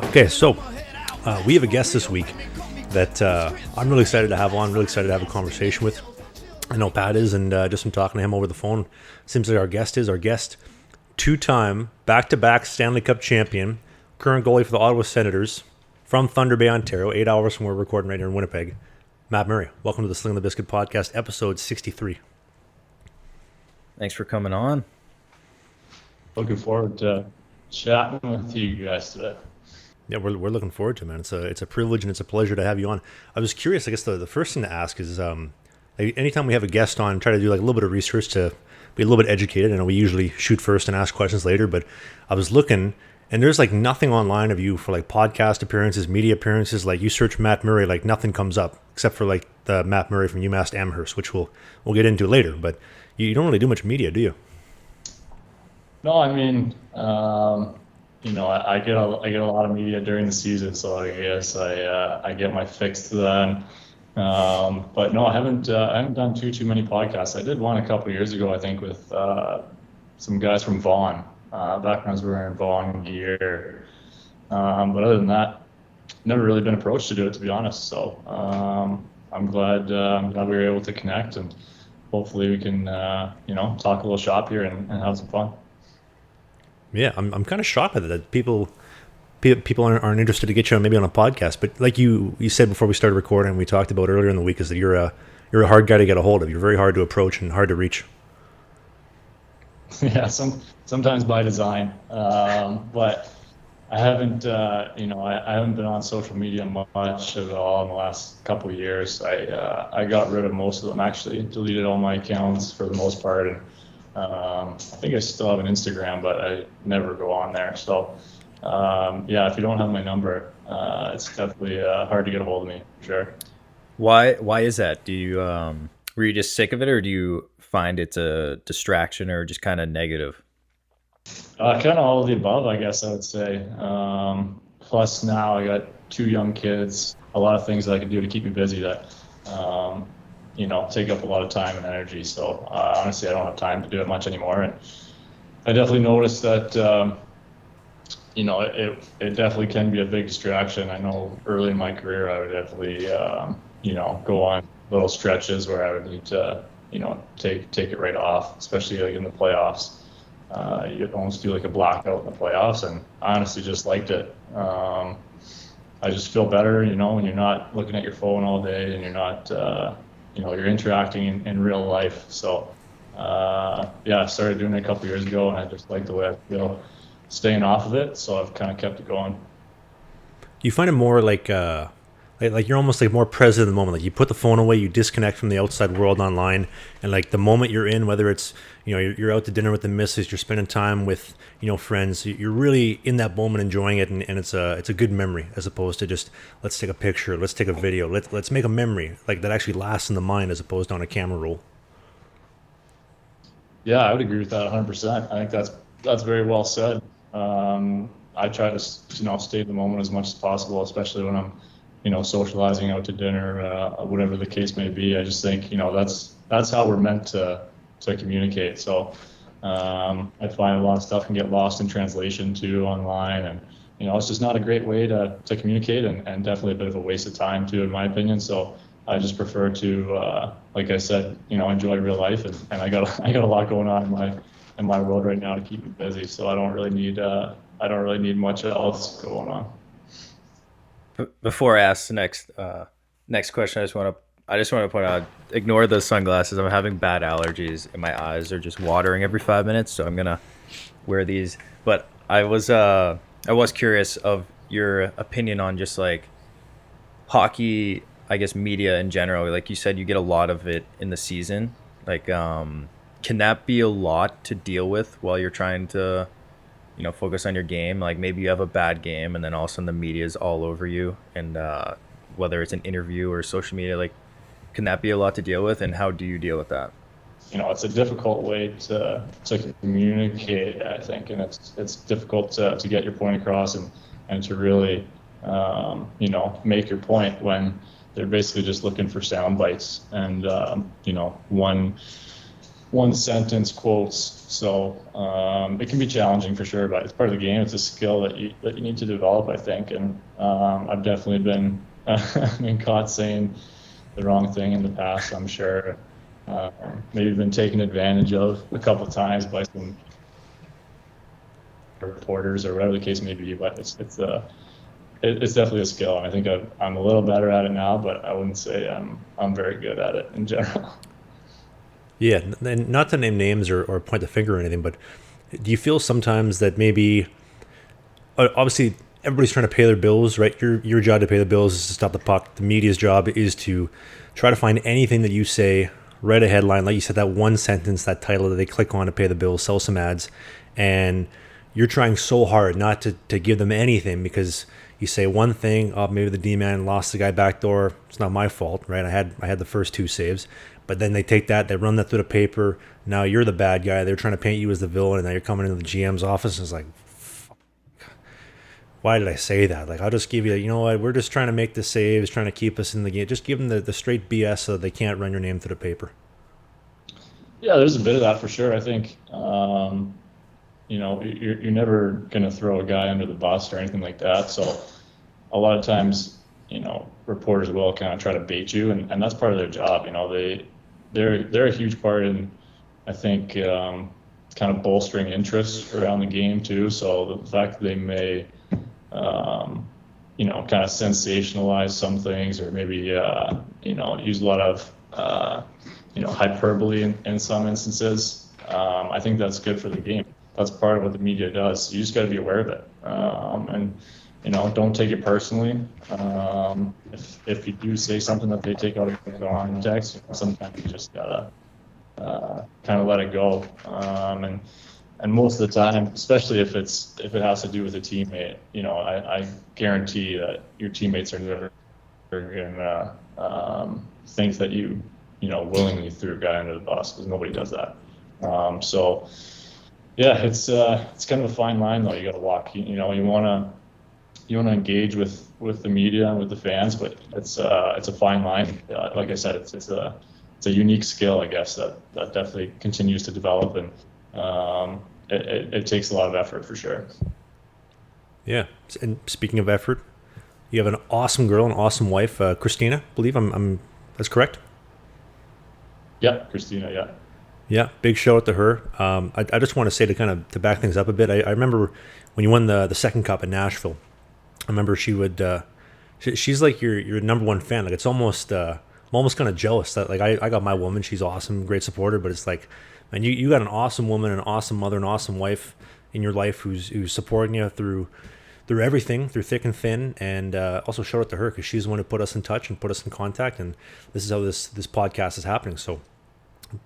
Okay, so we have a guest this week that I'm really excited to have on, really excited to have a conversation with. I know Pat is, and just from talking to him over the phone, seems like our guest, two-time, back-to-back Stanley Cup champion, current goalie for the Ottawa Senators, from Thunder Bay, Ontario, 8 hours from where we're recording right here in Winnipeg, Matt Murray. Welcome to the Slangin The Bizkit podcast, episode 63. Thanks for coming on. Looking forward to chatting with you guys today. Yeah, we're looking forward to it, man. It's a privilege and it's a pleasure to have you on. I was curious, I guess the first thing to ask is, anytime we have a guest on, try to do like a little bit of research to be a little bit educated. I know we usually shoot first and ask questions later, but I was looking, and there's like nothing online of you for like podcast appearances, media appearances. Like you search Matt Murray, like nothing comes up except for like the Matt Murray from uMass Amherst, which we'll get into later. But you don't really do much media, do you? No, I mean, I get a lot of media during the season, so I guess I get my fix then. But no, I haven't done too many podcasts. I did one a couple of years ago, I think, with some guys from Vaughn, back when I was wearing Vaughn gear. But other than that, never really been approached to do it, to be honest. So I'm glad we were able to connect, and hopefully we can talk a little shop here and have some fun. Yeah, I'm kind of shocked at that people aren't interested to get you on maybe on a podcast. But like you said before we started recording, we talked about earlier in the week, is that you're a hard guy to get a hold of. You're very hard to approach and hard to reach. Yeah, sometimes by design. But I haven't I haven't been on social media much at all in the last couple of years. I got rid of most of them, actually, deleted all my accounts for the most part, and I think I still have an Instagram, but I never go on there. So, if you don't have my number, it's definitely hard to get a hold of me, for sure. Why is that? Do you were you just sick of it, or do you find it's a distraction, or just kind of negative? Kind of all of the above, I guess I would say. Plus now I got 2 young kids, a lot of things that I can do to keep me busy that take up a lot of time and energy. So honestly, I don't have time to do it much anymore. And I definitely noticed that, it definitely can be a big distraction. I know early in my career, I would definitely, go on little stretches where I would need to, take it right off, especially like in the playoffs. You almost do like a blackout in the playoffs, and I honestly just liked it. I just feel better, when you're not looking at your phone all day and you're not, you're interacting in real life. So, I started doing it a couple of years ago, and I just like the way I feel staying off of it. So I've kind of kept it going. You find it more like you're almost like more present in the moment. Like you put the phone away, you disconnect from the outside world online, and like the moment you're in, whether it's you're out to dinner with the missus, you're spending time with friends, you're really in that moment enjoying it, and it's a good memory, as opposed to just let's take a picture, let's take a video, let's make a memory like that actually lasts in the mind, as opposed to on a camera roll. Yeah, I would agree with that 100%. I think that's very well said. I try to stay in the moment as much as possible, especially when I'm socializing out to dinner, whatever the case may be. I just think, that's how we're meant to communicate. So I find a lot of stuff can get lost in translation too online, and it's just not a great way to communicate, and definitely a bit of a waste of time too, in my opinion. So I just prefer to, like I said, enjoy real life, and I got a lot going on in my world right now to keep me busy. So I don't really need much else going on. Before I ask the next question, I just want to point out, ignore the sunglasses. I'm having bad allergies, and my eyes are just watering every 5 minutes, so I'm gonna wear these. But I was curious of your opinion on just like hockey, I guess, media in general. Like you said, you get a lot of it in the season. Like, can that be a lot to deal with while you're trying to focus on your game? Like maybe you have a bad game, and then all of a sudden the media is all over you, and whether it's an interview or social media, like, can that be a lot to deal with, and how do you deal with that? It's a difficult way to communicate, I think, and it's difficult to get your point across, and to really make your point when they're basically just looking for sound bites and, one sentence quotes. So it can be challenging for sure, but it's part of the game. It's a skill that you need to develop, I think. And I've definitely been caught saying the wrong thing in the past, I'm sure. Maybe been taken advantage of a couple of times by some reporters or whatever the case may be. But it's definitely a skill, and I think I'm a little better at it now, but I wouldn't say I'm very good at it in general. Yeah, and not to name names or point the finger or anything, but do you feel sometimes that maybe, obviously everybody's trying to pay their bills, right? Your job to pay the bills is to stop the puck. The media's job is to try to find anything that you say, write a headline, like you said, that one sentence, that title that they click on to pay the bills, sell some ads, and you're trying so hard not to give them anything because you say one thing, oh, maybe the D-man lost the guy backdoor. It's not my fault, right? I had the first 2 saves. But then they take that, they run that through the paper. Now you're the bad guy. They're trying to paint you as the villain, and now you're coming into the GM's office, and it's like, fuck, why did I say that? Like, I'll just give you, you know what, we're just trying to make the saves, trying to keep us in the game. Just give them the straight BS so that they can't run your name through the paper. Yeah, there's a bit of that for sure. I think, you're never going to throw a guy under the bus or anything like that. So a lot of times, reporters will kind of try to bait you, and that's part of their job. They're a huge part in, I think, kind of bolstering interest around the game too. So the fact that they may, kind of sensationalize some things, or maybe, use a lot of, hyperbole in some instances. I think that's good for the game. That's part of what the media does. You just got to be aware of it, and don't take it personally. If you do say something that they take out of context, sometimes you just gotta kind of let it go. And most of the time, especially if it has to do with a teammate, I guarantee that your teammates are never gonna think that you willingly threw a guy under the bus, because nobody does that. So yeah, it's kind of a fine line though. You got to walk. You want to engage with the media and with the fans, but it's a fine line. Like I said, it's a unique skill, I guess, that definitely continues to develop, and it takes a lot of effort for sure. Yeah, and speaking of effort, you have an awesome girl, an awesome wife, Christina. I believe I'm that's correct. Yeah, Christina. Yeah. Yeah, big shout out to her. I just want to say to back things up a bit. I remember when you won the second cup in Nashville. I remember she would. She's like your number one fan. Like, it's almost. I'm almost kind of jealous that, like, I got my woman. She's awesome, great supporter. But it's like, man, you got an awesome woman, an awesome mother, an awesome wife in your life who's supporting you through everything, through thick and thin. And also shout out to her, because she's the one who put us in touch and put us in contact. And this is how this podcast is happening. So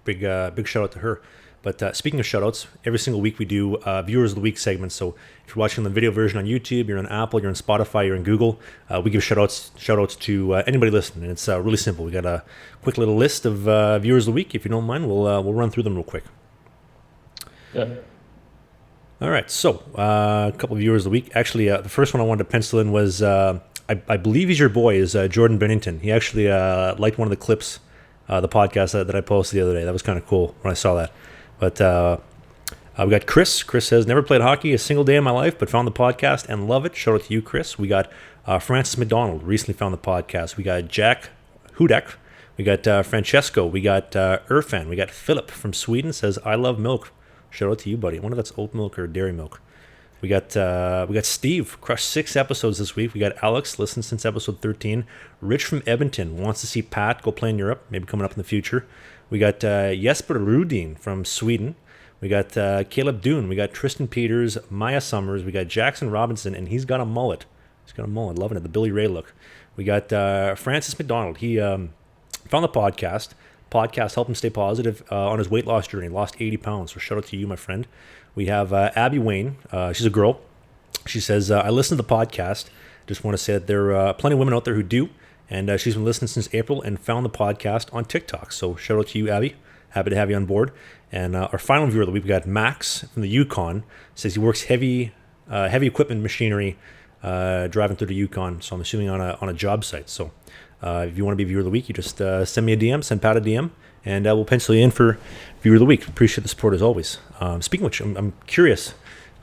big shout out to her. But speaking of shout outs, every single week we do Viewers of the Week segments. So if you're watching the video version on YouTube, you're on Apple, you're on Spotify, you're on Google, we give shout outs to anybody listening. And it's really simple. We got a quick little list of Viewers of the Week. If you don't mind, we'll run through them real quick. Yeah. All right. So a couple of Viewers of the Week. Actually, the first one I wanted to pencil in was, I believe he's your boy, is Jordan Bennington. He actually liked one of the clips, the podcast that I posted the other day. That was kind of cool when I saw that. But we got Chris. Chris says, never played hockey a single day in my life, but found the podcast and love it. Shout out to you, Chris. We got Francis McDonald, recently found the podcast. We got Jack Hudak. We got Francesco. We got Irfan. We got Philip from Sweden, says, I love milk. Shout out to you, buddy. I wonder if that's oat milk or dairy milk. We got Steve, crushed 6 episodes this week. We got Alex, listened since episode 13. Rich from Edmonton wants to see Pat go play in Europe, maybe coming up in the future. We got Jesper Rudin from Sweden. We got Caleb Dune. We got Tristan Peters, Maya Summers. We got Jackson Robinson, and he's got a mullet. Loving it, the Billy Ray look. We got Francis McDonald. He found the podcast. Podcast helped him stay positive on his weight loss journey. Lost 80 pounds, so shout out to you, my friend. We have Abby Wayne. She's a girl. She says, I listen to the podcast. Just want to say that there are plenty of women out there who do. And she's been listening since April and found the podcast on TikTok. So shout out to you, Abby. Happy to have you on board. And our final viewer of the week, we got Max from the Yukon. Says he works heavy equipment machinery driving through the Yukon. So I'm assuming on a job site. So if you want to be viewer of the week, you just send me a DM, send Pat a DM, and we'll pencil you in for viewer of the week. Appreciate the support as always. Speaking of which, I'm curious.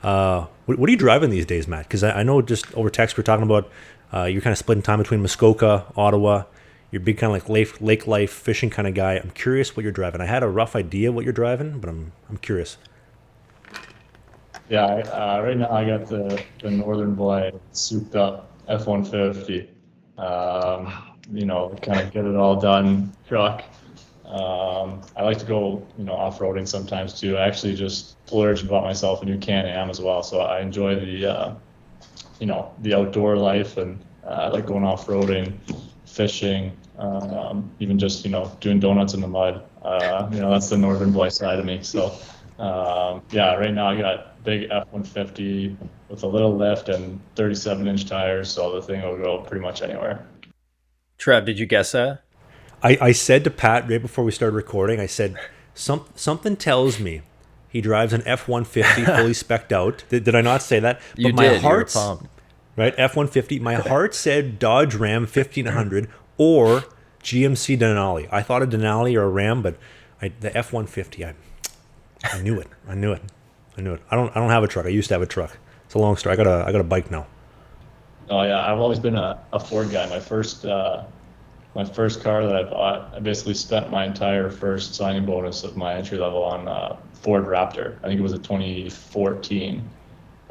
What are you driving these days, Matt? Because I know just over text we're talking about you're kind of splitting time between Muskoka, Ottawa. You're a big kind of like lake life fishing kind of guy. I'm curious what you're driving. I had a rough idea what you're driving, but I'm curious. Yeah, right now I got the Northern Boy souped up F-150. Kind of get it all done truck. I like to go, off-roading sometimes too. I actually just splurged and bought myself a new Can-Am as well. So I enjoy the outdoor life, and I like going off-roading, fishing, even just, doing donuts in the mud. That's the Northern Boy side of me. So, right now I got big F-150 with a little lift and 37-inch tires. So the thing will go pretty much anywhere. Trev, did you guess that? I said to Pat right before we started recording, I said, something tells me he drives an F-150 fully spec'd out. Did I not say that? But You my did. heart's, You were pumped. right, F-150, my heart said Dodge Ram 1500 or GMC Denali. I thought a Denali or a Ram, but the F-150, I knew it. I knew it. I don't have a truck. I used to have a truck. It's a long story. I got a bike now. Oh yeah, I've always been a Ford guy. My first car that I bought, I basically spent my entire first signing bonus of my entry level on Ford Raptor. I think it was a 2014,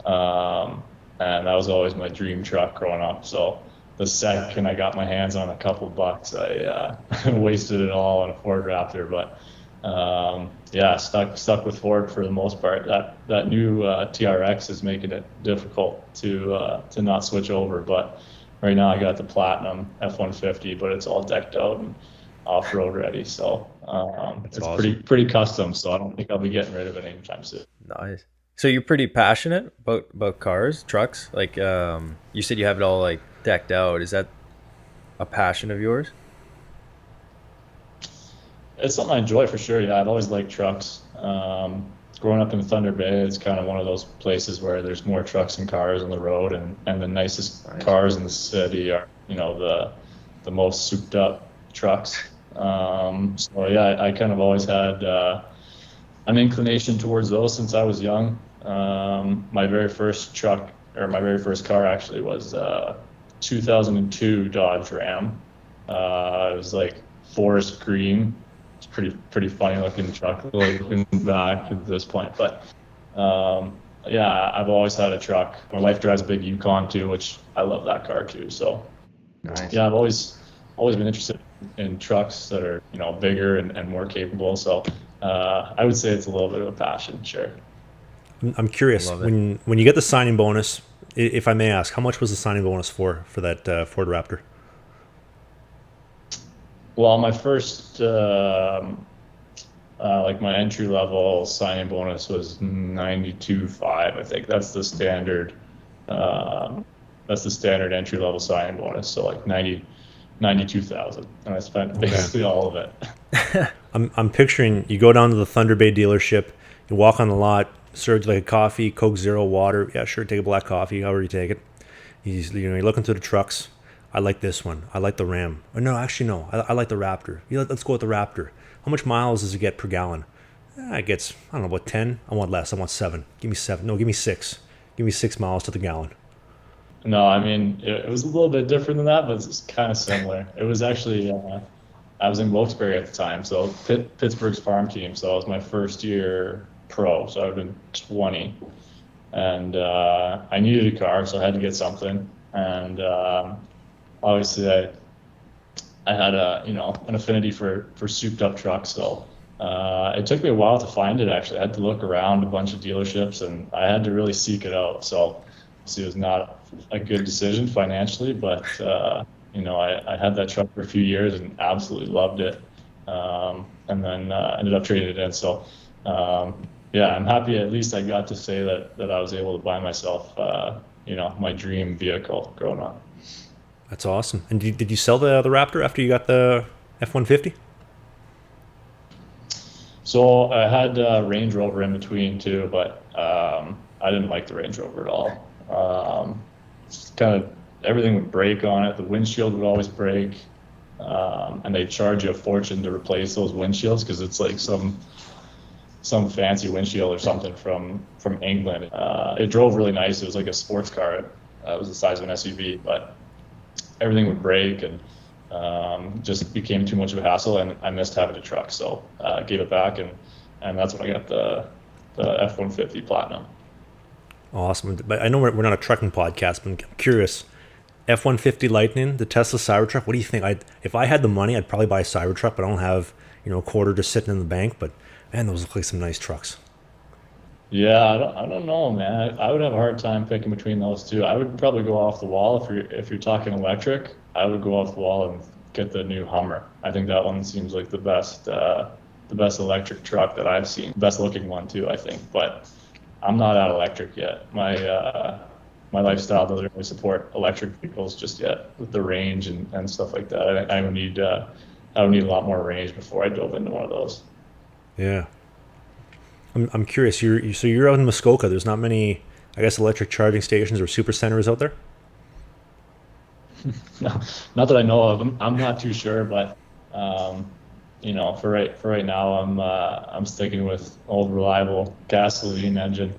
and that was always my dream truck growing up. So the second I got my hands on a couple bucks, I wasted it all on a Ford Raptor. But stuck with Ford for the most part. That new TRX is making it difficult to not switch over, but right now I got the Platinum F-150, but it's all decked out and off-road ready. So it's awesome. pretty custom. So I don't think I'll be getting rid of it anytime soon. Nice. So you're pretty passionate about cars, trucks? Like you said you have it all like decked out. Is that a passion of yours? It's something I enjoy for sure. Yeah, I've always liked trucks. Growing up in Thunder Bay, it's kind of one of those places where there's more trucks and cars on the road, and the nicest cars in the city are, the most souped up trucks. I kind of always had an inclination towards those since I was young. My very first truck, or my very first car actually, was 2002 Dodge Ram. It was like forest green. It's pretty funny looking truck looking back at this point, but I've always had a truck. My wife drives a big Yukon too, which I love that car too. So Nice. I've always been interested in trucks that are bigger and more capable. So I would say it's a little bit of a passion, sure. I'm curious, Love it. when you get the signing bonus, if I may ask, how much was the signing bonus for that Ford Raptor? Well, my first, my entry level signing bonus was 92.5. I think that's the standard. That's the standard entry level signing bonus. So like 92,000, and I spent basically all of it. I'm picturing you go down to the Thunder Bay dealership, you walk on the lot, serve like a coffee, Coke Zero, water. Yeah, sure, take a black coffee, however you take it. You're looking through the trucks. I like this one. I like the Ram. Or no, actually no. I like the Raptor. Let's go with the Raptor. How much miles does it get per gallon? It gets, I don't know, about 10. I want less. I want 7. Give me 7. No, give me 6. Give me 6 miles to the gallon. No, I mean, it was a little bit different than that, but it's kind of similar. It was actually, I was in Wilkes-Barre at the time, so Pittsburgh's farm team. So it was my first year pro, so I've been 20. And I needed a car, so I had to get something. And obviously I had an affinity for souped up trucks, so it took me a while to find it. Actually, I had to look around a bunch of dealerships, and I had to really seek it out. So it was not a good decision financially, but I had that truck for a few years and absolutely loved it, and then ended up trading it in. So I'm happy at least I got to say that I was able to buy myself my dream vehicle growing up. That's awesome. And did you sell the Raptor after you got the F-150? So I had Range Rover in between too, but I didn't like the Range Rover at all. kind of everything would break on it. The windshield would always break, and they'd charge you a fortune to replace those windshields because it's like some fancy windshield or something from England. It drove really nice. It was like a sports car. It was the size of an SUV, but everything would break and just became too much of a hassle. And I missed having a truck, so I gave it back, and that's when I got the F-150 Platinum. Awesome. But I know we're not a trucking podcast, but I'm curious. F-150 Lightning, the Tesla Cybertruck. What do you think? If I had the money, I'd probably buy a Cybertruck, but I don't have a quarter just sitting in the bank. But man, those look like some nice trucks. Yeah, I don't know, man. I would have a hard time picking between those two. I would probably go off the wall if you're talking electric. I would go off the wall and get the new Hummer. I think that one seems like the best electric truck that I've seen. Best looking one too, I think. But I'm not at electric yet. My lifestyle doesn't really support electric vehicles just yet with the range and stuff like that. I would need a lot more range before I dove into one of those. Yeah. I'm curious. So you're out in Muskoka. There's not many, I guess, electric charging stations or super centers out there? No, not that I know of. I'm not too sure, but for right now, I'm sticking with old reliable gasoline engine.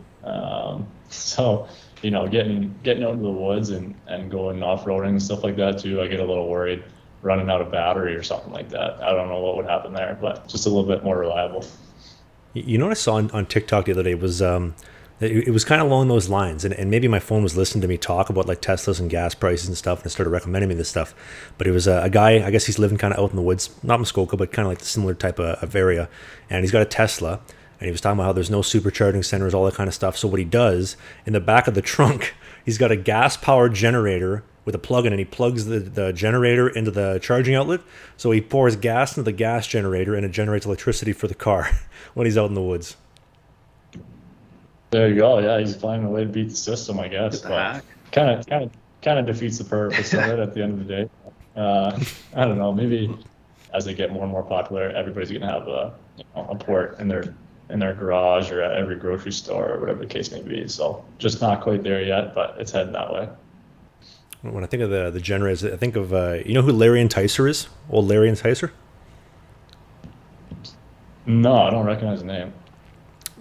So getting out into the woods and going off-roading and stuff like that too, I get a little worried running out of battery or something like that. I don't know what would happen there, but just a little bit more reliable. You know what I saw on TikTok the other day was it was kind of along those lines, and maybe my phone was listening to me talk about like Teslas and gas prices and stuff, and it started recommending me this stuff. But it was a guy, I guess he's living kind of out in the woods, not Muskoka, but kind of like the similar type of area, and he's got a Tesla, and he was talking about how there's no supercharging centers, all that kind of stuff. So what he does, in the back of the trunk, he's got a gas-powered generator with a plug-in, and he plugs the generator into the charging outlet. So he pours gas into the gas generator, and it generates electricity for the car when he's out in the woods. There you go. Yeah, he's finding a way to beat the system, I guess. But kind of defeats the purpose of it at the end of the day. I don't know. Maybe as they get more and more popular, everybody's gonna have a port in their garage or at every grocery store or whatever the case may be. So just not quite there yet, but it's heading that way. When I think of the generators, I think of you know who Larry Enticer is? Old Larry Enticer? No, I don't recognize the name.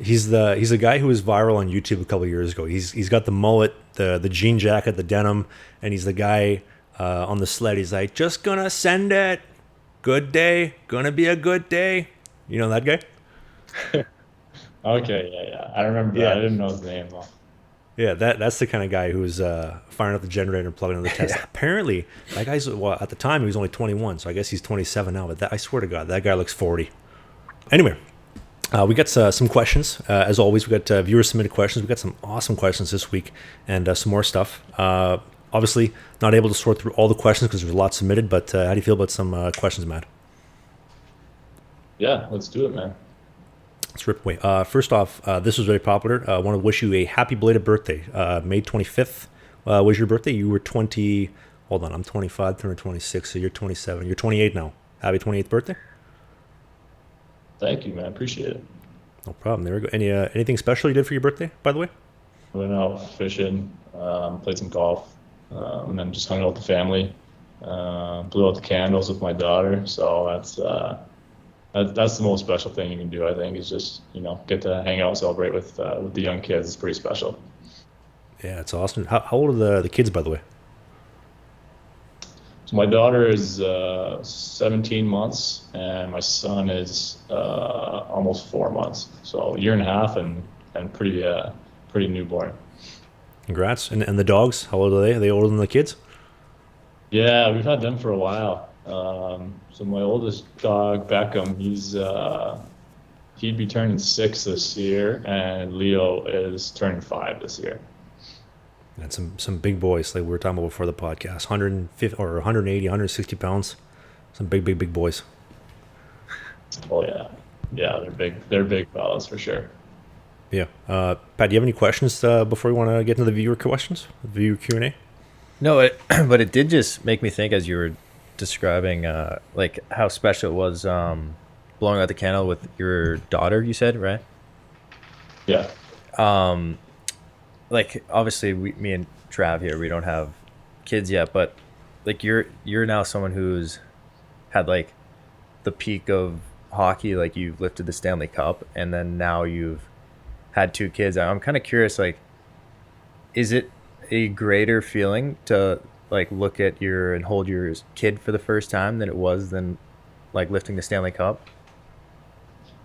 He's the guy who was viral on YouTube a couple of years ago. He's got the mullet, the jean jacket, the denim, and he's the guy on the sled. He's like, just gonna send it. Good day, gonna be a good day. You know that guy? Okay, yeah. I remember that. I didn't know his name though. Yeah, that's the kind of guy who's firing up the generator and plugging in the Tesla. Apparently, that guy's, at the time he was only 21, so I guess he's 27 now. But I swear to God, that guy looks 40. Anyway, we got some questions. As always, we got viewer submitted questions. We got some awesome questions this week and some more stuff. Obviously, not able to sort through all the questions because there's a lot submitted. But how do you feel about some questions, Matt? Yeah, let's do it, man. Let's rip away. First off, this was very popular. I want to wish you a happy belated birthday. May 25th was your birthday. You were 20. Hold on, I'm 25, turning 26, so you're 27. You're 28 now. Happy 28th birthday. Thank you, man. Appreciate it. No problem. There we go. Anything special you did for your birthday, by the way? Went out fishing, played some golf, and then just hung out with the family. Blew out the candles with my daughter. So that's the most special thing you can do, I think, is just, get to hang out and celebrate with the young kids. It's pretty special. Yeah, it's awesome. How old are the kids, by the way? So my daughter is 17 months, and my son is almost 4 months. So a year and a half and pretty newborn. Congrats. And the dogs, how old are they? Are they older than the kids? Yeah, we've had them for a while. So my oldest dog, Beckham, he'd be turning 6 this year, and Leo is turning 5 this year. And some big boys, like we were talking about before the podcast, 150 or 180, 160 pounds. Some big boys. Oh yeah, they're big. They're big fellas for sure. Yeah, Pat, do you have any questions before we want to get into the viewer questions, viewer Q&A? No, but it did just make me think as you were describing like how special it was blowing out the candle with your daughter. You said, right? Yeah. Like obviously me and Trav here, we don't have kids yet, but like you're now someone who's had like the peak of hockey, like you've lifted the Stanley Cup, and then now you've had two kids. I'm kind of curious, like, is it a greater feeling to like look at your and hold your kid for the first time than it was than like lifting the Stanley Cup?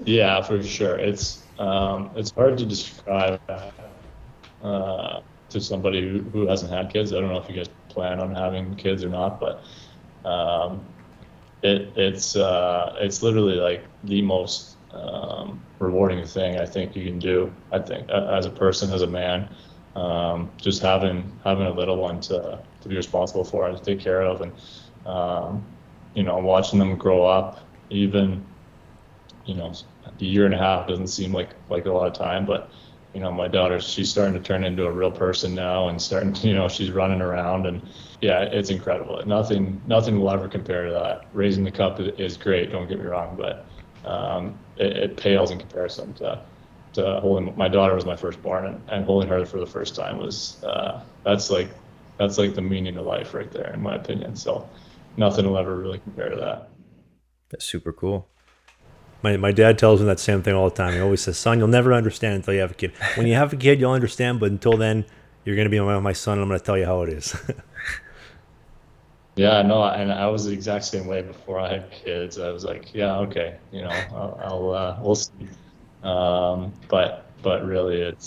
Yeah, for sure. It's hard to describe to somebody who hasn't had kids. I don't know if you guys plan on having kids or not, but um, it's literally like the most rewarding thing I think you can do. I think as a person, as a man, just having a little one to be responsible for and to take care of, and watching them grow up, even a year and a half doesn't seem like a lot of time, but my daughter, she's starting to turn into a real person now, and starting to, she's running around, and yeah, it's incredible. Nothing will ever compare to that. Raising the cup is great, don't get me wrong, but it pales in comparison to holding. My daughter was my firstborn, and holding her for the first time was that's like the meaning of life right there, in my opinion. So nothing will ever really compare to that. That's super cool. My dad tells me that same thing all the time. He always says, "Son, you'll never understand until you have a kid. When you have a kid, you'll understand, but until then, you're going to be my son, and I'm going to tell you how it is." Yeah, no, and I was the exact same way before I had kids. I was like, yeah, okay, we'll see. But really, it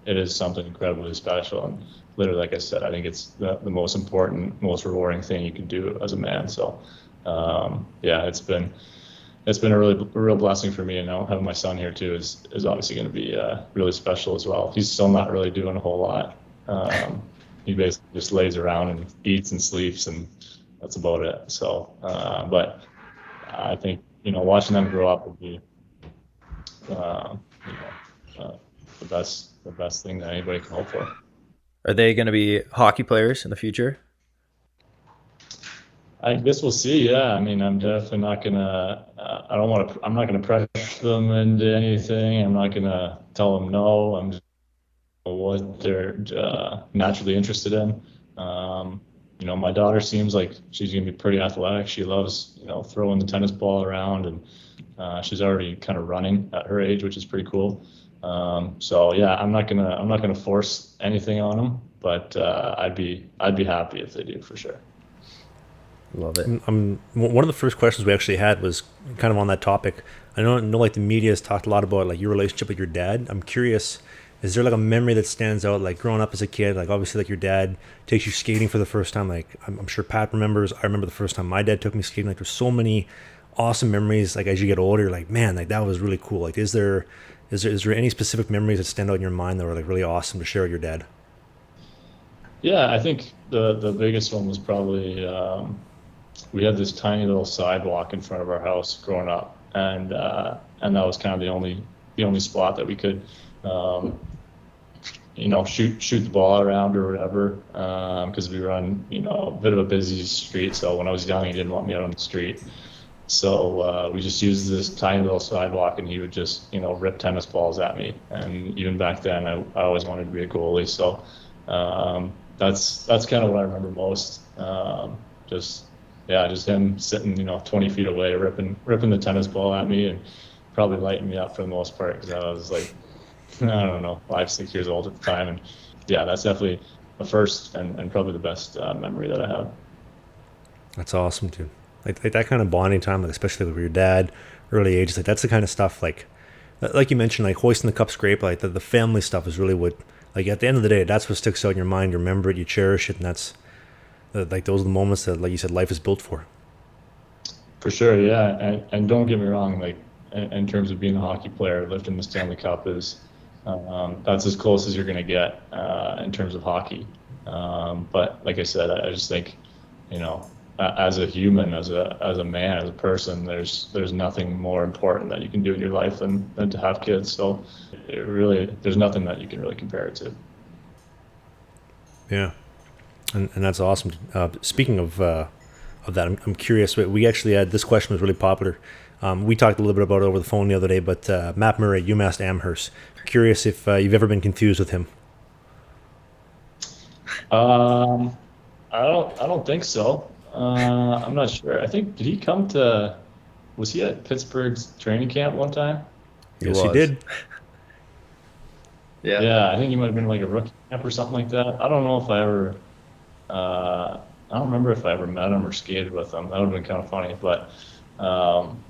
is something incredibly special, and literally, like I said, I think it's the most important, most rewarding thing you can do as a man. So, yeah, it's been a real blessing for me, and now having my son here too is obviously going to be really special as well. He's still not really doing a whole lot. He basically just lays around and eats and sleeps, and that's about it. So, but I think watching them grow up will be the best thing that anybody can hope for. Are they going to be hockey players in the future? I guess we'll see. Yeah, I mean, I'm definitely not gonna. I don't want to. I'm not gonna pressure them into anything. I'm not gonna tell them no. I'm just what they're naturally interested in. My daughter seems like she's gonna be pretty athletic. She loves throwing the tennis ball around, and she's already kind of running at her age, which is pretty cool. So yeah, I'm not gonna force anything on them, but I'd be happy if they do, for sure. Love it. One of the first questions we actually had was kind of on that topic. I know like the media has talked a lot about like your relationship with your dad. I'm curious, is there like a memory that stands out, like growing up as a kid? Like obviously, like your dad takes you skating for the first time. Like I'm sure Pat remembers. I remember the first time my dad took me skating. Like there's so many awesome memories. Like as you get older, you're like, man, like that was really cool. Like is there any specific memories that stand out in your mind that were like really awesome to share with your dad? Yeah, I think the biggest one was probably we had this tiny little sidewalk in front of our house growing up, and that was kind of the only spot that we could shoot the ball around or whatever, because we run a bit of a busy street. So when I was young, he didn't want me out on the street, so we just used this tiny little sidewalk, and he would just rip tennis balls at me. And even back then, I always wanted to be a goalie. So that's kind of what I remember most. Just Yeah, just him sitting 20 feet away, ripping the tennis ball at me, and probably lighting me up for the most part, because I was like, I don't know, 5, 6 years old at the time. And yeah, that's definitely the first and probably the best memory that I have. That's awesome, dude. Like that kind of bonding time, like especially with your dad, early ages, like that's the kind of stuff like you mentioned, like hoisting the cup's great, but like the family stuff is really what, like at the end of the day, that's what sticks out in your mind. You remember it, you cherish it, and that's like those are the moments that, like you said, life is built for. For sure, yeah. And don't get me wrong, like in terms of being a hockey player, lifting the Stanley Cup is that's as close as you're going to get in terms of hockey. But like I said, I just think, as a human, as a man, as a person, there's nothing more important that you can do in your life than to have kids. So there's nothing that you can really compare it to. Yeah, and that's awesome. Speaking of that, I'm curious. We actually had this question was really popular. We talked a little bit about it over the phone the other day, but Matt Murray, uMass Amherst. Curious if you've ever been confused with him. Um, I don't think so. I'm not sure. I think did he come to? Was he at Pittsburgh's training camp one time? He Yes, he was. did. Yeah. Yeah, I think he might have been like a rookie camp or something like that. I don't know if I ever. I don't remember if I ever met him or skated with him. That would have been kind of funny, but um,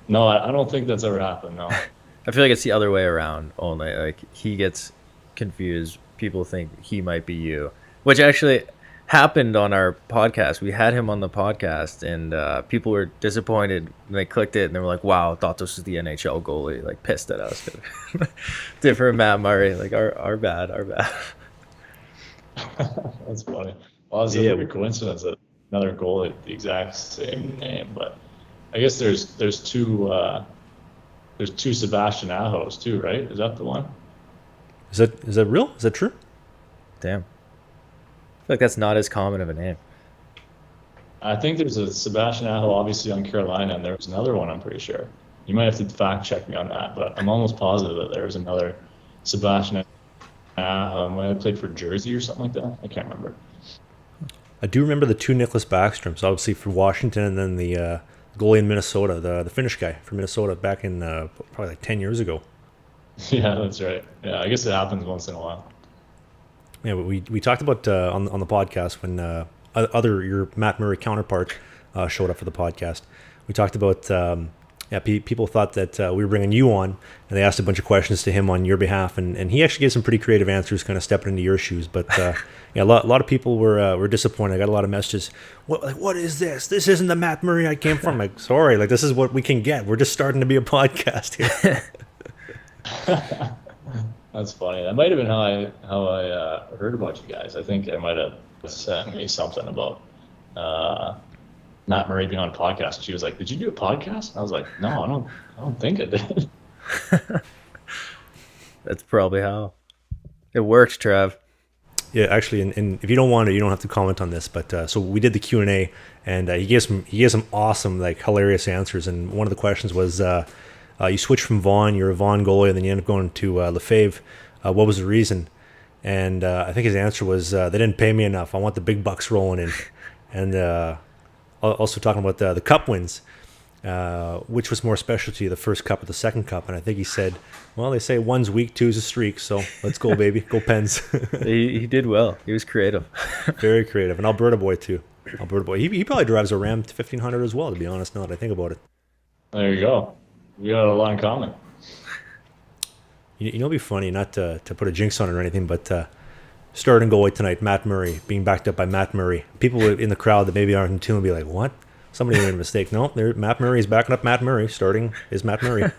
no, I don't think that's ever happened. No. I feel like it's the other way around only. Like he gets confused. People think he might be you, which actually happened on our podcast. We had him on the podcast, and people were disappointed when they clicked it, and they were like, "Wow, I thought this was the NHL goalie." Like pissed at us. Different Matt Murray. Like our bad, our bad. That's funny. Well, it's a Yeah. weird coincidence that another goal at the exact same name, but I guess there's two Sebastian Ahos too, right? Is that the one? Is that real? Is that true? Damn. I feel like that's not as common of a name. I think there's a Sebastian Aho obviously on Carolina, and there was another one. I'm pretty sure. You might have to fact check me on that, but I'm almost positive that there was another Sebastian Aho. When I played for Jersey or something like that. I can't remember. I do remember the two Nicholas Backstroms, obviously for Washington, and then the goalie in Minnesota, the Finnish guy from Minnesota, back in probably like 10 years ago. Yeah, that's right. Yeah, I guess it happens once in a while. Yeah, but we talked about on the podcast when your Matt Murray counterpart showed up for the podcast. We talked about people thought that we were bringing you on, and they asked a bunch of questions to him on your behalf, and he actually gave some pretty creative answers, kind of stepping into your shoes. But yeah, a lot of people were disappointed. I got a lot of messages. What is this? This isn't the Matt Murray I came from. Like, sorry, like this is what we can get. We're just starting to be a podcast here. That's funny. That might have been how I heard about you guys. I think I might have sent me something about Matt Murray being on a podcast. She was like, "Did you do a podcast?" I was like, "No, I don't think I did." That's probably how it works, Trav. Yeah, actually, and if you don't want to, you don't have to comment on this. But so we did the Q&A, and he gave some awesome, like hilarious answers. And one of the questions was, you switched from Vaughn, you're a Vaughn goalie, and then you end up going to Lefevre. What was the reason? And I think his answer was, they didn't pay me enough. I want the big bucks rolling in. And also talking about the cup wins, which was more special to you, the first cup or the second cup? And I think he said, well, they say one's week, two's a streak, so let's go, baby. Go Pens. He did well. He was creative. Very creative. An Alberta boy, too. Alberta boy. He probably drives a Ram 1500 as well, to be honest, now that I think about it. There you go. We got a lot in common. You know, it'd be funny, not to put a jinx on it or anything, but starting goalie tonight, Matt Murray, being backed up by Matt Murray. People in the crowd that maybe aren't in tune will be like, what? Somebody made a mistake. No, Matt Murray is backing up Matt Murray. Starting is Matt Murray.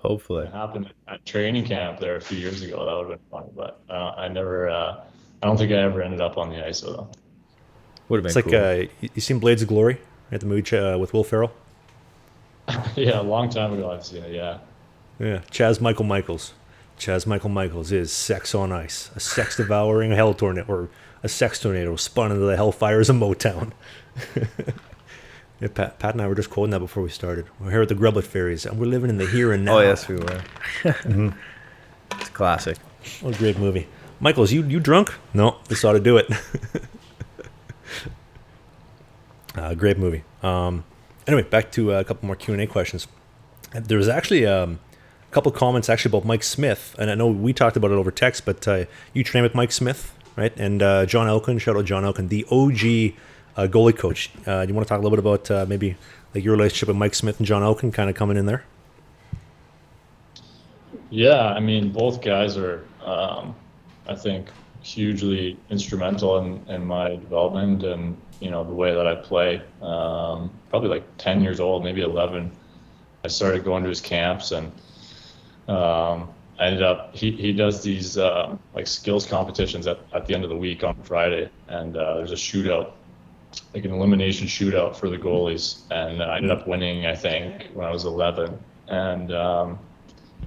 Hopefully. It happened at training camp there a few years ago. That would have been fun, but I never. I don't think I ever ended up on the ice with him. Would have It's been like, cool. you seen Blades of Glory at the movie with Will Ferrell? Yeah, a long time ago I've seen it. Yeah. Yeah, Chaz Michael Michaels is sex on ice, a sex devouring hell tornado, or a sex tornado spun into the hellfires of Motown. Yeah, Pat and I were just quoting that before we started. We're here at the Grublet Fairies, and we're living in the here and now. Oh, yes, we were. It's classic. What a great movie. Michaels, you drunk? No, this ought to do it. Great movie. Anyway, back to a couple more Q&A questions. There was actually a couple comments actually about Mike Smith, and I know we talked about it over text, but you train with Mike Smith, right? And John Elkin, shout out John Elkin, the OG goalie coach. Do you want to talk a little bit about maybe like your relationship with Mike Smith and John Elkin kind of coming in there? Yeah, I mean, both guys are, I think, hugely instrumental in my development and, you know, the way that I play. Probably like 10 years old, maybe 11. I started going to his camps, and I ended up, he does these like skills competitions at the end of the week on Friday, and there's a shootout, like an elimination shootout for the goalies, and I ended up winning, I think, when I was 11. And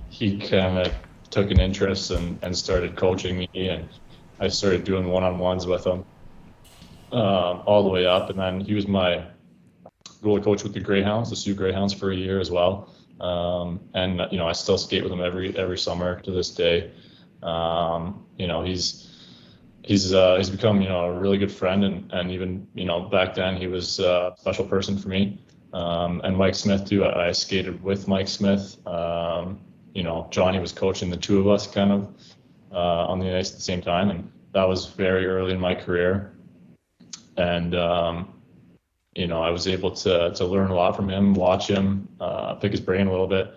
he kind of took an interest and started coaching me, and I started doing one-on-ones with him all the way up. And then he was my goalie coach with the Greyhounds, the Sioux Greyhounds, for a year as well. And you know, I still skate with him every summer to this day. You know, he's he's become, a really good friend, and even, back then he was a special person for me. And Mike Smith too. I skated with Mike Smith. Johnny was coaching the two of us kind of on the ice at the same time, and that was very early in my career. And I was able to learn a lot from him, watch him, pick his brain a little bit.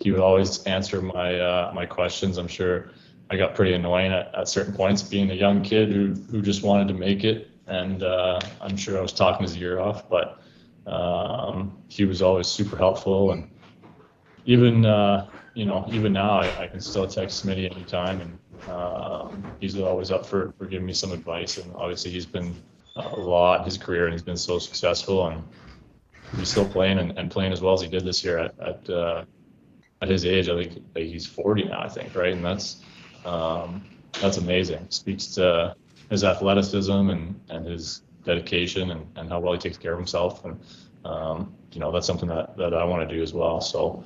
He would always answer my questions. I'm sure I got pretty annoying at certain points, being a young kid who just wanted to make it, and I'm sure I was talking his ear off, but he was always super helpful. And even even now I can still text Smitty anytime, and he's always up for giving me some advice. And obviously he's been a lot in his career, and he's been so successful, and he's still playing and playing as well as he did this year at his age. I think he's 40 now, I think, right? And that's amazing. Speaks to his athleticism and his dedication, and how well he takes care of himself. And that's something that I want to do as well. So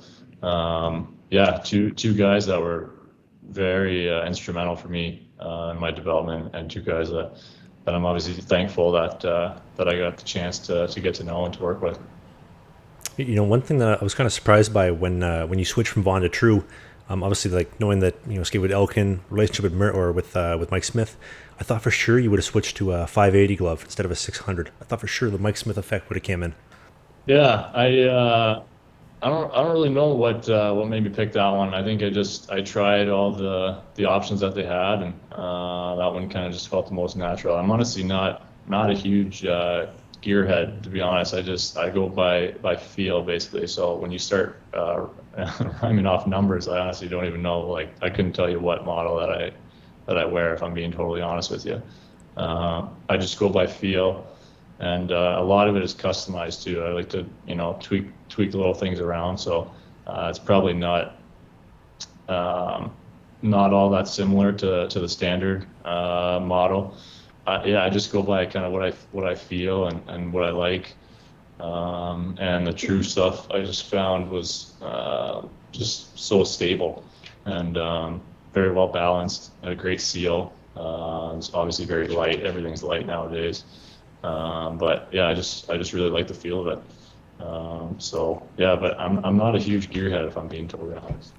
two guys that were very instrumental for me in my development, and two guys that I'm obviously thankful that I got the chance to get to know and to work with. One thing that I was kind of surprised by when you switched from Vaughn to True, obviously, like, knowing that skate with Elkin, relationship with Mike Smith, I thought for sure you would have switched to a 580 glove instead of a 600. I thought for sure the Mike Smith effect would have came in. Yeah, I don't really know what made me pick that one. I think I tried all the options that they had, and that one kind of just felt the most natural. I'm honestly not a huge gearhead, to be honest. I go by feel, basically. So when you start rhyming off numbers, I honestly don't even know. Like, I couldn't tell you what model that I wear, if I'm being totally honest with you. I just go by feel, and a lot of it is customized too. I like to tweak the little things around. So it's probably not all that similar to the standard model. I just go by kind of what I feel and what I like. And the True stuff I just found was just so stable and very well balanced. Had a great seal. It's obviously very light. Everything's light nowadays. But yeah, I just really like the feel of it. But I'm not a huge gearhead, if I'm being totally honest.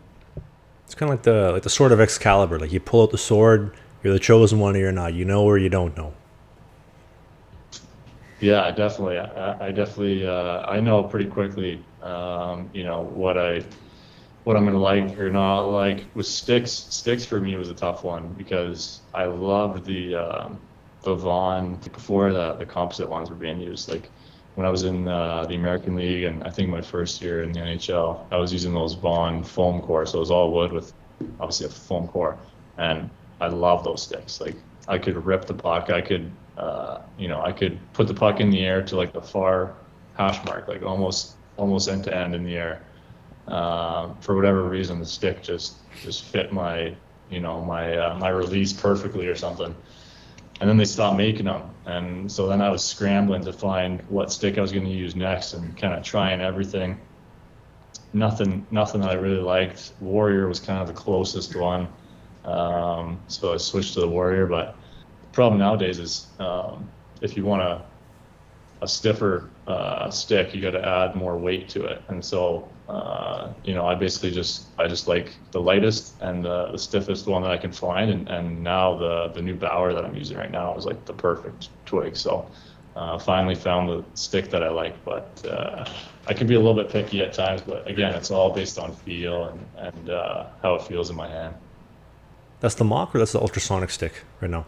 It's kind of like the sword of Excalibur. Like, you pull out the sword, you're the chosen one or you're not. You know or you don't know. Yeah, definitely. I definitely I know pretty quickly, what I'm gonna like or not like. With sticks for me was a tough one, because I loved the Vaughn before the composite ones were being used. Like, when I was in the American League, and I think my first year in the NHL, I was using those Vaughn foam core. So it was all wood with obviously a foam core, and I love those sticks. Like, I could rip the puck. I could I could put the puck in the air to like the far hash mark, like almost end to end in the air. For whatever reason, the stick just fit my my release perfectly or something. And then they stopped making them, and so then I was scrambling to find what stick I was going to use next, and kind of trying everything. Nothing that I really liked. Warrior was kind of the closest one, so I switched to the Warrior. But the problem nowadays is, if you want a stiffer stick, you got to add more weight to it. And so I basically just like the lightest and the stiffest one that I can find, and now the new Bauer that I'm using right now is like the perfect twig. So finally found the stick that I like, but I can be a little bit picky at times. But again, it's all based on feel and how it feels in my hand. That's the mock, or that's the ultrasonic stick right now?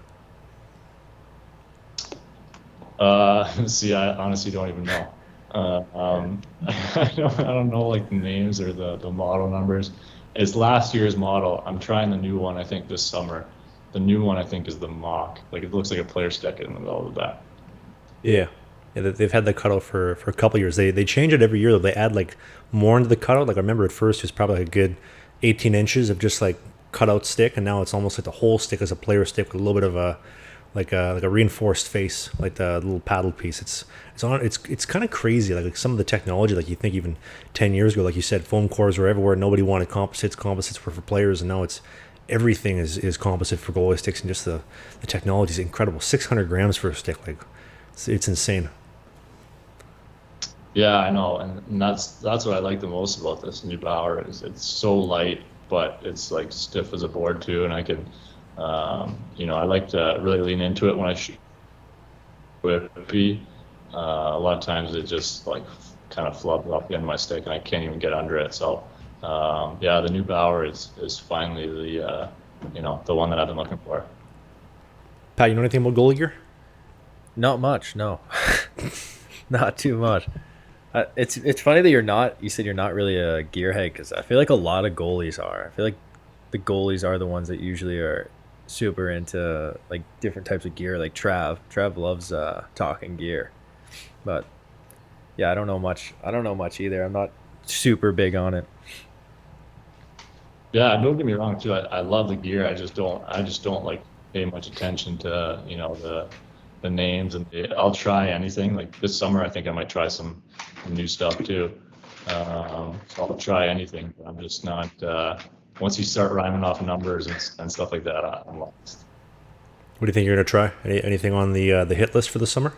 See, I honestly don't even know. I don't know like the names or the model numbers. It's last year's model. I'm trying the new one, I think, this summer. The new one, I think, is the mock. Like, it looks like a player stick in the middle of the bat. Yeah, they've had that cutout for a couple of years. They change it every year, though. They add like more into the cutout. Like, I remember at first it was probably like a good 18 inches of just like cutout stick, and now it's almost like the whole stick is a player stick with a little bit of a like a reinforced face, like the little paddle piece. It's kind of crazy. Like some of the technology, like you think even 10 years ago, like you said, foam cores were everywhere. Nobody wanted composites. Composites were for players, and now it's everything is composite for goalie sticks, and just the technology is incredible. 600 grams for a stick, like it's insane. Yeah, I know, and that's what I like the most about this new Bauer is it's so light, but it's like stiff as a board too, and I can, I like to really lean into it when I shoot whippy. A lot of times it just like kind of flubs off the end of my stick, and I can't even get under it. So, yeah, the new Bauer is finally the one that I've been looking for. Pat, you know anything about goalie gear? Not much, no. Not too much. It's funny that you said you're not really a gearhead, because I feel like a lot of goalies are. I feel like the goalies are the ones that usually are super into like different types of gear. Like Trav loves talking gear, but yeah, I don't know much. I don't know much either. I'm not super big on it. Yeah, don't get me wrong too. I love the gear. I just don't like pay much attention to the names, and I'll try anything. Like this summer, I think I might try some new stuff too. So I'll try anything. But I'm just not. Once you start rhyming off numbers and stuff like that, I'm lost. What do you think you're gonna try? Anything on the hit list for the summer?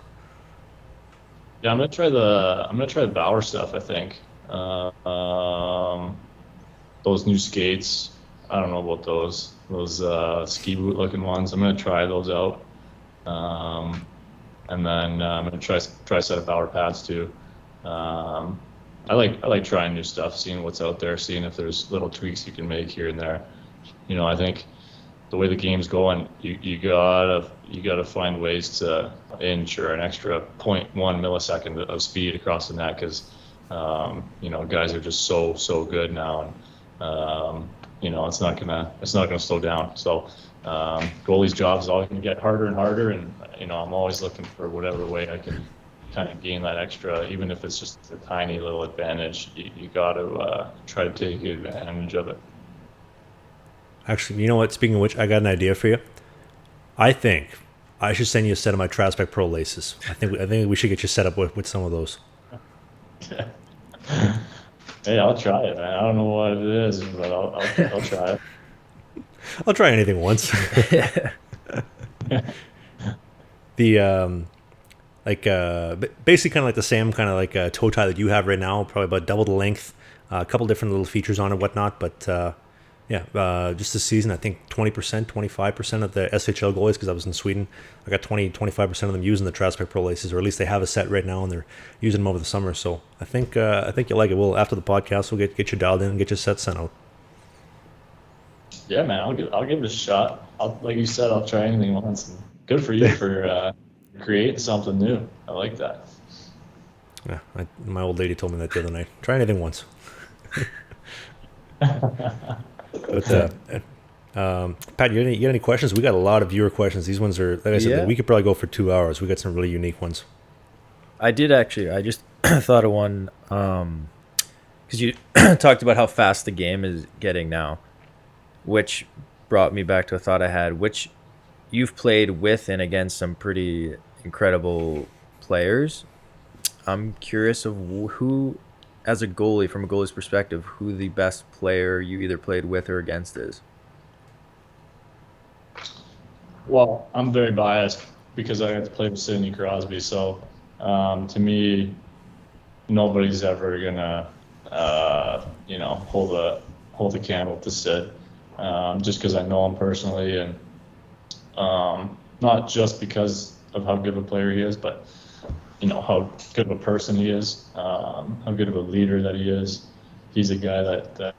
Yeah, I'm gonna try the Bauer stuff. I think those new skates. I don't know about those ski boot looking ones. I'm gonna try those out. Um, and then I'm gonna try a set of Bauer pads too. Um, I like trying new stuff, seeing what's out there, seeing if there's little tweaks you can make here and there. I think the way the game's going, you gotta find ways to inch or an extra zero point 0.1 millisecond of speed across the net, because guys are just so good now, and it's not gonna slow down. So goalie's job is always gonna get harder and harder, and I'm always looking for whatever way I can kind of gain that extra, even if it's just a tiny little advantage. You got to try to take advantage of it. Actually, you know what? Speaking of which, I got an idea for you. I think I should send you a set of my Traspec Pro laces. I think we should get you set up with some of those. Hey, I'll try it, man. I don't know what it is, but I'll try it. I'll try anything once. The basically kind of like the same kind of like toe tie that you have right now, probably about double the length, a couple different little features on it, whatnot. But just this season, I think 20%, 25% of the SHL goalies, because I was in Sweden, I got 25% of them using the Traspec Pro laces, or at least they have a set right now and they're using them over the summer. So I think you'll like it. We'll, after the podcast, we'll get you dialed in and get your set sent out. Yeah, man, I'll give it a shot. Like you said, I'll try anything once. And good for you for creating something new. I like that. Yeah, my old lady told me that the other night. Try anything once. But Pat, you got any questions? We got a lot of viewer questions. These ones are, like I said, Yeah. we could probably go for 2 hours. We got some really unique ones. I did actually. I just thought of one because you talked about how fast the game is getting now, which brought me back to a thought I had, which you've played with and against some pretty incredible players. I'm curious of who, as a goalie, from a goalie's perspective, who the best player you either played with or against is. Well, I'm very biased because I got to play with Sidney Crosby. So to me, nobody's ever gonna hold a candle to Sid, just because I know him personally, and not just because of how good of a player he is, but how good of a person he is, how good of a leader that he is. He's a guy that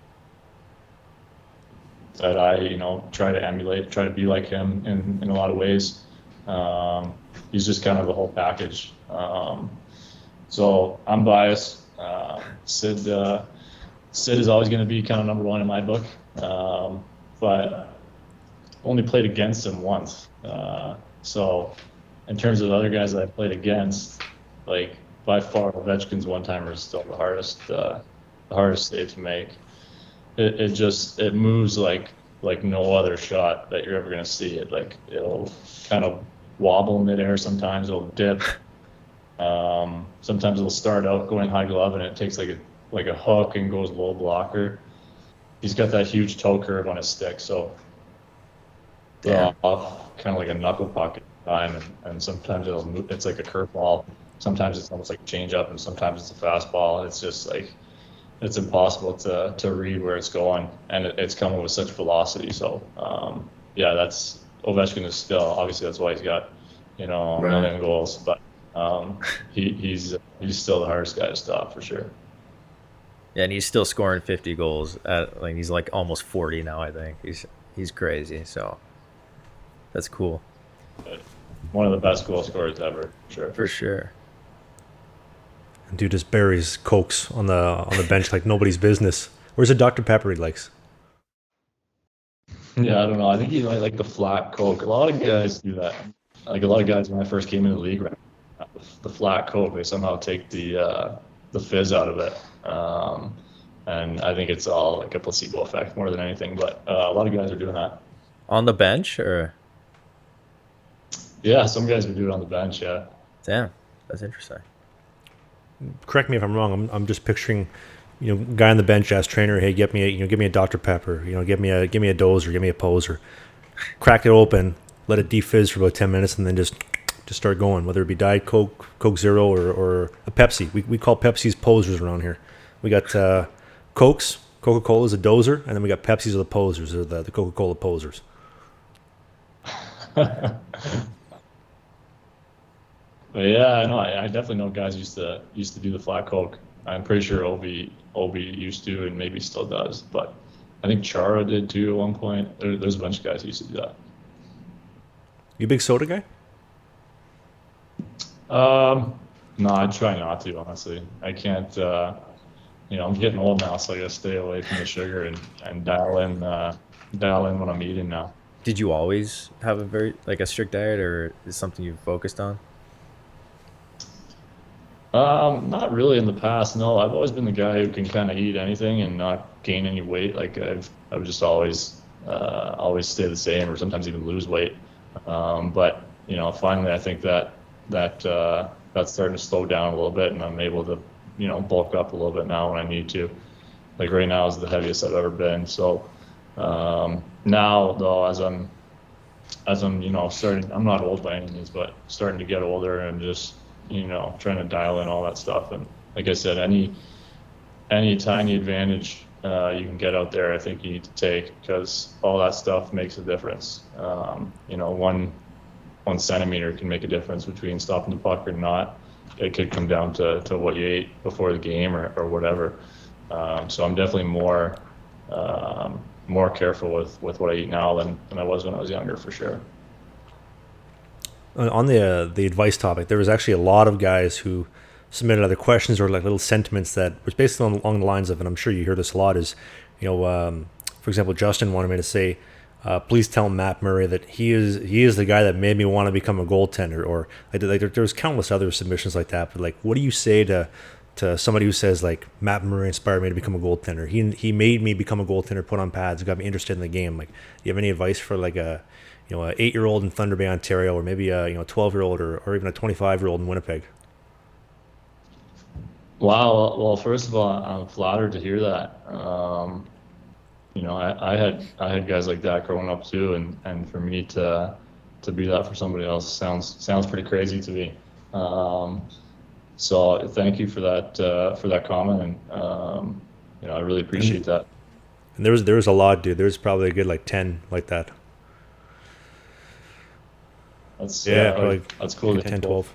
I try to emulate, try to be like him in a lot of ways. He's just kind of the whole package. So I'm biased. Sid is always going to be kind of number one in my book, but only played against him once. So in terms of the other guys that I played against, like by far Ovechkin's one-timer is still the hardest save to make. It moves like no other shot that you're ever gonna see. It'll kind of wobble midair. Sometimes it'll dip. Sometimes it'll start out going high glove and it takes like a hook and goes low blocker. He's got that huge toe curve on his stick, so Damn. off, kind of like a knuckle puck at the time, and sometimes it'll move, it's like a curveball. Sometimes it's almost like a changeup, and sometimes it's a fastball. It's just like it's impossible to read where it's going, and it's coming with such velocity. So yeah, that's Ovechkin is still obviously that's why he's got a Right. million goals, but he's still the hardest guy to stop for sure. Yeah, and he's still scoring 50 goals at like he's like almost 40 now, I think. He's crazy, so that's cool. But one of the best goal scorers ever, for sure. For sure. And dude just buries cokes on the bench like nobody's business. Where's the Dr Pepper he likes? Yeah, I don't know. I think he might like the flat Coke. A lot of guys do that. Like a lot of guys when I first came into the league, right, the flat Coke, they somehow take the fizz out of it. And I think it's all like a placebo effect more than anything. But a lot of guys are doing that. On the bench or Yeah, some guys would do it on the bench. Yeah. damn, that's interesting. Correct me if I'm wrong. I'm just picturing, guy on the bench asks trainer, hey, give me a Dr Pepper, give me a dozer, give me a poser. Crack it open, let it defizz for about 10 minutes, and then just start going. Whether it be Diet Coke, Coke Zero, or a Pepsi. We call Pepsis posers around here. We got Cokes, Coca Cola's a dozer, and then we got Pepsis are the posers, or the Coca Cola posers. But yeah, no, I definitely know guys used to do the flat Coke. I'm pretty sure Obi used to and maybe still does. But I think Chara did too at one point. There's a bunch of guys who used to do that. You a big soda guy? No, I try not to, honestly. I can't, I'm getting old now, so I gotta stay away from the sugar and dial in what I'm eating now. Did you always have a very like a strict diet or is something you focused on? Not really in the past. No, I've always been the guy who can kind of eat anything and not gain any weight. Like I've just always stay the same or sometimes even lose weight. But finally, I think that's starting to slow down a little bit, and I'm able to bulk up a little bit now when I need to. Like right now is the heaviest I've ever been. So now though, as I'm starting, I'm not old by any means, but starting to get older and just trying to dial in all that stuff. And like I said, any tiny advantage you can get out there, I think you need to take because all that stuff makes a difference. One centimeter can make a difference between stopping the puck or not. It could come down to what you ate before the game or whatever. So I'm definitely more careful with what I eat now than I was when I was younger, for sure. On the advice topic, there was actually a lot of guys who submitted other questions or like little sentiments that was basically along the lines of, and I'm sure you hear this a lot, is, for example, Justin wanted me to say, please tell Matt Murray that he is the guy that made me want to become a goaltender, or like there was countless other submissions like that. But like, what do you say to somebody who says like Matt Murray inspired me to become a goaltender? He made me become a goaltender, put on pads, got me interested in the game. Like, do you have any advice for like a 8-year-old in Thunder Bay, Ontario, or maybe a 12-year-old or even a 25-year-old in Winnipeg? Wow. Well, first of all, I'm flattered to hear that. I had guys like that growing up too, and for me to be that for somebody else sounds pretty crazy to me. So thank you for that comment, and I really appreciate that. And there was a lot, dude. There's probably a good like 10 like that. That's Yeah, probably that's cool to 10, hear. 12.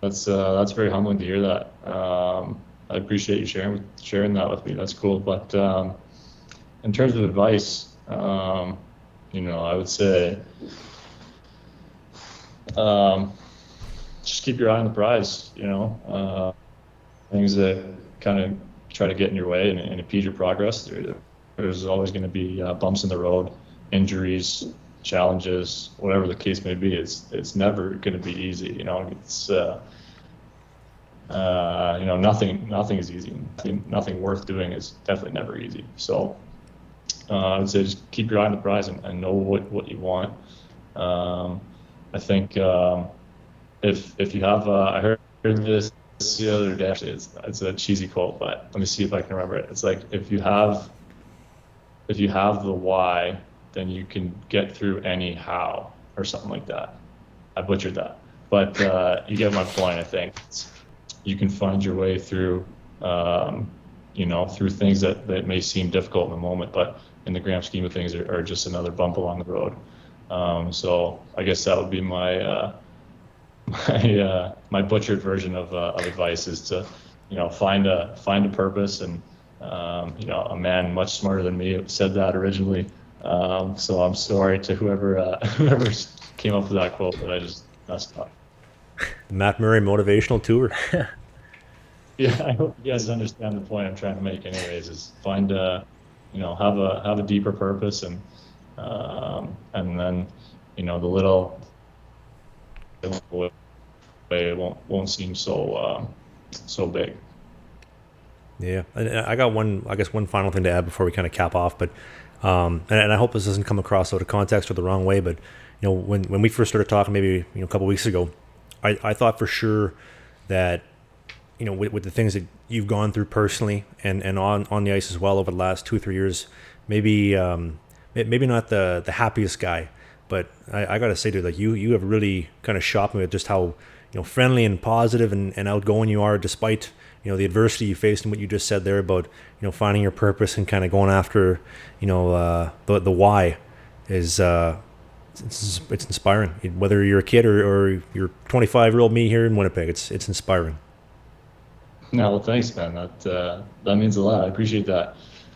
That's very humbling to hear that. I appreciate you sharing that with me. That's cool. But in terms of advice, I would say just keep your eye on the prize. Things that kind of try to get in your way and impede your progress. There's always going to be bumps in the road, injuries, challenges, whatever the case may be. It's never going to be easy. It's nothing is easy. Nothing worth doing is definitely never easy. So I would say just keep your eye on the prize and know what you want. I think if you have I heard this the other day. Actually, it's a cheesy quote, but let me see if I can remember it. It's like if you have the why, then you can get through anyhow, or something like that. I butchered that, but you get my point. I think you can find your way through, through things that may seem difficult in the moment, but in the grand scheme of things are just another bump along the road. So I guess that would be my my butchered version of advice, is to, find a purpose. And a man much smarter than me said that originally. So I'm sorry to whoever came up with that quote, but I just messed up. Matt Murray motivational tour. Yeah, I hope you guys understand the point I'm trying to make. Anyways, is find have a deeper purpose, and then the little way won't seem so big. Yeah, and I got one final thing to add before we kind of cap off, but and I hope this doesn't come across out of context or the wrong way, but when we first started talking, maybe a couple weeks ago, I thought for sure that with the things that you've gone through personally and on the ice as well over the last 2 or 3 years, maybe not the happiest guy, but I gotta say, dude, like you have really kind of shocked me with just how friendly and positive and outgoing you are, despite the adversity you faced, and what you just said there about finding your purpose and kind of going after the why is it's inspiring. Whether you're a kid or you're 25-year-old me here in Winnipeg, it's inspiring. No, well, thanks, man. That means a lot. I appreciate that.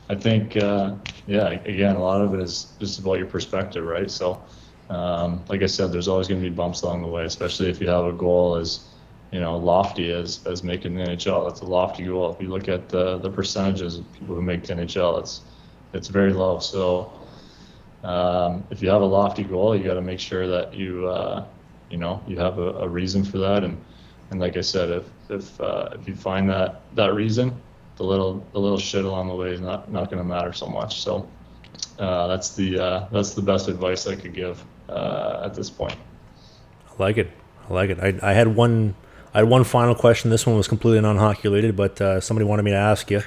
I think, again, a lot of it is just about your perspective, right? So, like I said, there's always going to be bumps along the way, especially if you have a goal as lofty as making the NHL. That's a lofty goal. If you look at the percentages of people who make the NHL, it's very low. So, if you have a lofty goal, you got to make sure that you have a reason for that. And like I said, if you find that reason, the little shit along the way is not going to matter so much. So that's the best advice I could give at this point. I like it. I had one final question. This one was completely non-hockey related, but somebody wanted me to ask you,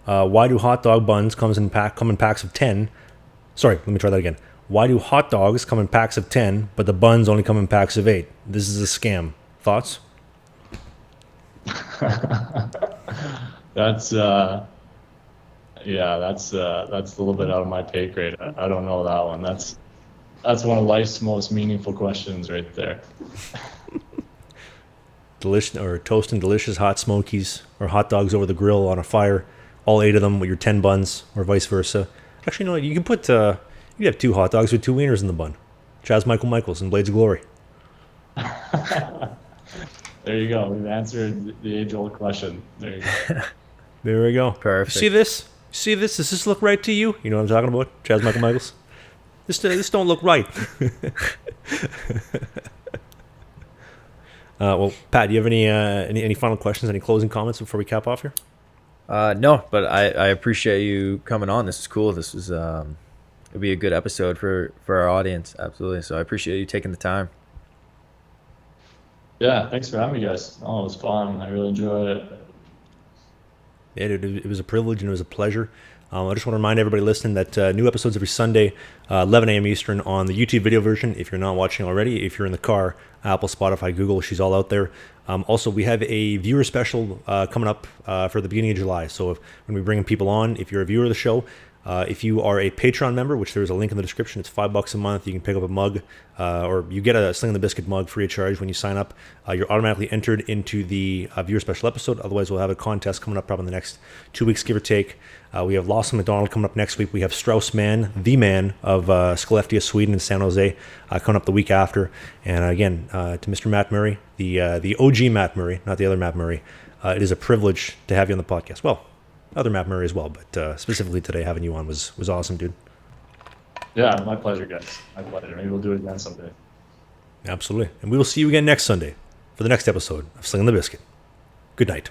why do hot dog buns come in packs of 10? Sorry, let me try that again. Why do hot dogs come in packs of 10, but the buns only come in packs of 8? This is a scam. Thoughts? That's a little bit out of my pay grade. I don't know that one. That's one of life's most meaningful questions right there. Toasting delicious hot smokies or hot dogs over the grill on a fire, all 8 of them with your 10 buns, or vice versa. Actually, you can put you can have 2 hot dogs with 2 wieners in the bun. Chaz Michaels in Blades of Glory. There you go. We've answered the age-old question. There you go. There we go. Perfect. See this? Does this look right to you? You know what I'm talking about? Chaz Michaels. This don't look right. Well, Pat, do you have any final questions, any closing comments before we cap off here? No, but I appreciate you coming on. This is cool. This is it'll be a good episode for our audience. Absolutely. So I appreciate you taking the time. Yeah, thanks for having me, guys. Oh, it was fun. I really enjoyed it. Yeah, dude, it was a privilege and it was a pleasure. I just want to remind everybody listening that new episodes every Sunday, 11 a.m. Eastern on the YouTube video version. If you're not watching already, if you're in the car, Apple, Spotify, Google, she's all out there. Also, we have a viewer special coming up for the beginning of July. So when we bring people on, if you're a viewer of the show, if you are a Patreon member, which there's a link in the description, it's $5 a month. You can pick up a mug, or you get a Slangin The Bizkit mug free of charge when you sign up. You're automatically entered into the viewer special episode. Otherwise, we'll have a contest coming up probably in the next 2 weeks, give or take. We have Lawson McDonald coming up next week. We have Strauss Mann, the man of Skellefteå, Sweden, and San Jose, coming up the week after. And again, to Mr. Matt Murray, the OG Matt Murray, not the other Matt Murray, it is a privilege to have you on the podcast. Well, other Matt Murray as well, but specifically today, having you on was awesome, dude. Yeah, my pleasure, guys. My pleasure. Maybe we'll do it again someday. Absolutely. And we will see you again next Sunday for the next episode of Slangin The Bizkit. Good night.